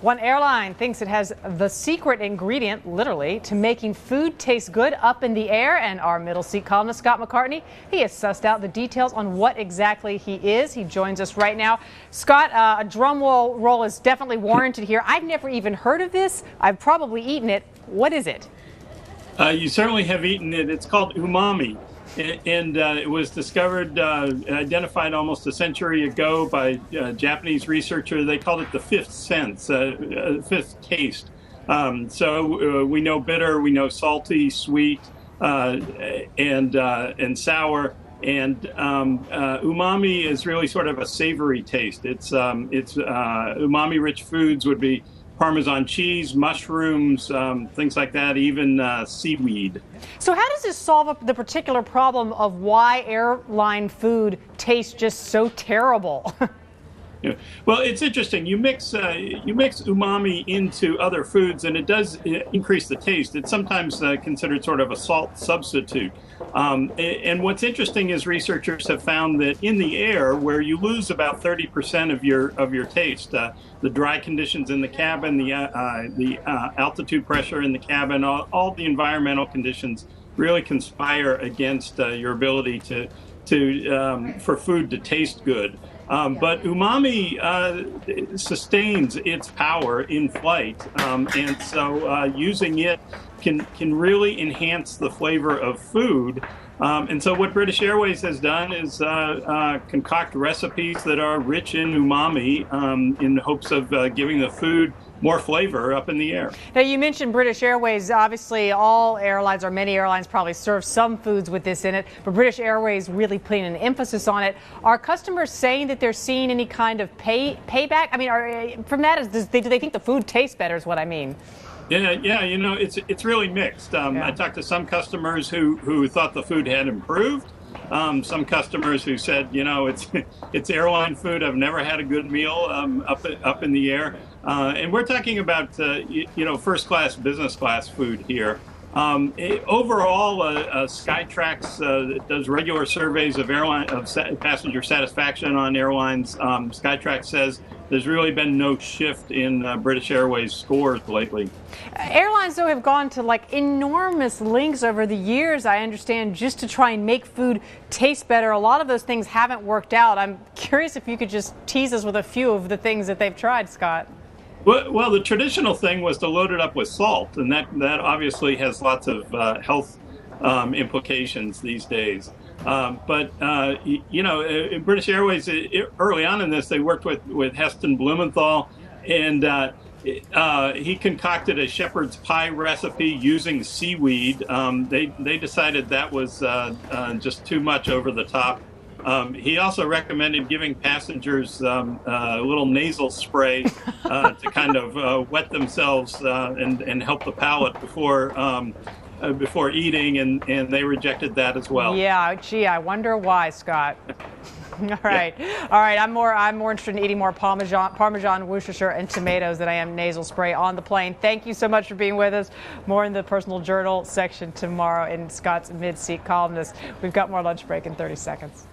One airline thinks it has the secret ingredient, literally, to making food taste good up in the air. And our middle seat columnist, Scott McCartney, he has sussed out the details on what exactly he is. He joins us right now. Scott, a drum roll is definitely warranted here. I've never even heard of this. I've probably eaten it. What is it? You certainly have eaten it. It's called umami. And it was discovered, identified almost a century ago by a Japanese researcher. They called it the fifth sense, fifth taste. So we know bitter, we know salty, sweet, and sour. And umami is really sort of a savory taste. It's umami-rich foods would be Parmesan cheese, mushrooms, things like that, even seaweed. So how does this solve the particular problem of why airline food tastes just so terrible? Yeah. Well, it's interesting. You mix umami into other foods, and it does increase the taste. It's sometimes considered sort of a salt substitute. And what's interesting is researchers have found that in the air, where you lose about 30% of your taste, the dry conditions in the cabin, the altitude pressure in the cabin, all the environmental conditions really conspire against your ability for food to taste good. But umami sustains its power in flight, and so using it can really enhance the flavor of food. And so what British Airways has done is concoct recipes that are rich in umami in hopes of giving the food more flavor up in the air. Now, you mentioned British Airways. Obviously, all airlines or many airlines probably serve some foods with this in it, but British Airways really putting an emphasis on it. Are customers saying that they're seeing any kind of payback? I mean, from that, do they think the food tastes better is what I mean? Yeah, you know, it's really mixed. I talked to some customers who thought the food had improved. Some customers who said, you know, it's airline food. I've never had a good meal up in the air. And we're talking about first class, business class food here. Overall, Skytrax does regular surveys of passenger satisfaction on airlines. Skytrax says there's really been no shift in British Airways scores lately. Airlines, though, have gone to like enormous lengths over the years, I understand, just to try and make food taste better. A lot of those things haven't worked out. I'm curious if you could just tease us with a few of the things that they've tried, Scott. Well, the traditional thing was to load it up with salt, and that obviously has lots of health implications these days. But in British Airways, early on in this, they worked with Heston Blumenthal, and he concocted a shepherd's pie recipe using seaweed. They decided that was just too much over the top. He also recommended giving passengers a little nasal spray to kind of wet themselves and help the palate before eating, and they rejected that as well. Yeah, gee, I wonder why, Scott. All right, yeah. All right. I'm more interested in eating more Parmesan, Worcestershire, and tomatoes than I am nasal spray on the plane. Thank you so much for being with us. More in the personal journal section tomorrow in Scott's mid-seat columnist. We've got more lunch break in 30 seconds.